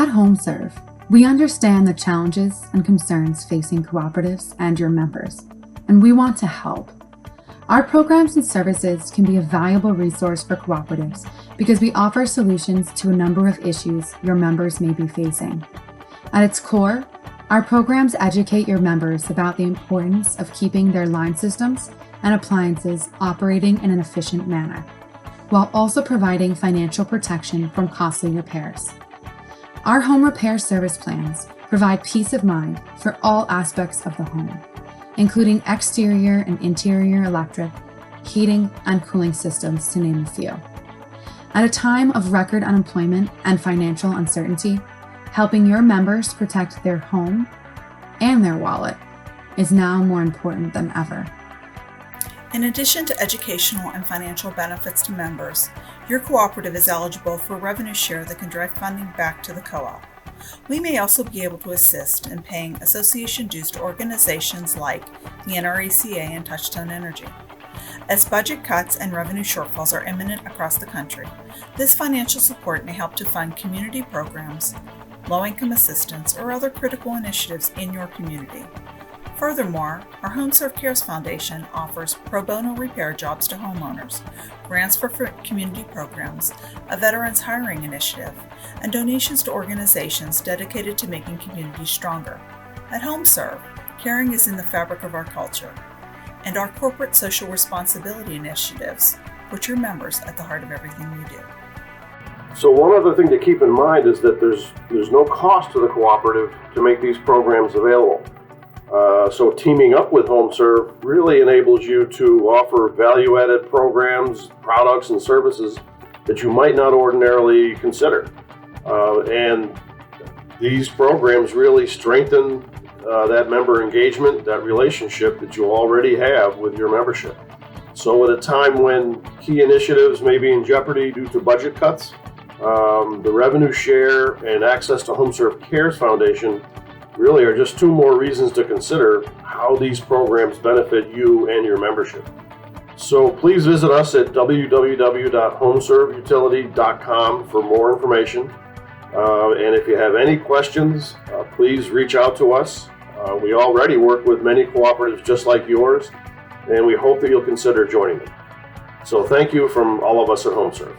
At HomeServe, we understand the challenges and concerns facing cooperatives and your members, and we want to help. Our programs and services can be a valuable resource for cooperatives because we offer solutions to a number of issues your members may be facing. At its core, our programs educate your members about the importance of keeping their line systems and appliances operating in an efficient manner, while also providing financial protection from costly repairs. Our home repair service plans provide peace of mind for all aspects of the home, including exterior and interior electric, heating, and cooling systems, to name a few. At a time of record unemployment and financial uncertainty, helping your members protect their home and their wallet is now more important than ever. In addition to educational and financial benefits to members, your cooperative is eligible for a revenue share that can direct funding back to the co-op. We may also be able to assist in paying association dues to organizations like the NRECA and Touchstone Energy. As budget cuts and revenue shortfalls are imminent across the country, this financial support may help to fund community programs, low-income assistance, or other critical initiatives in your community. Furthermore, our HomeServe Cares Foundation offers pro bono repair jobs to homeowners, grants for community programs, a veterans hiring initiative, and donations to organizations dedicated to making communities stronger. At HomeServe, caring is in the fabric of our culture, and our corporate social responsibility initiatives put your members at the heart of everything we do. So one other thing to keep in mind is that there's no cost to the cooperative to make these programs available. So teaming up with HomeServe really enables you to offer value-added programs, products, and services that you might not ordinarily consider. And these programs really strengthen that member engagement, that relationship that you already have with your membership. So at a time when key initiatives may be in jeopardy due to budget cuts, the revenue share and access to HomeServe Cares Foundation really are just two more reasons to consider how these programs benefit you and your membership. So please visit us at www.homeserveutility.com for more information. And if you have any questions, please reach out to us. We already work with many cooperatives just like yours, and we hope that you'll consider joining them. So thank you from all of us at HomeServe.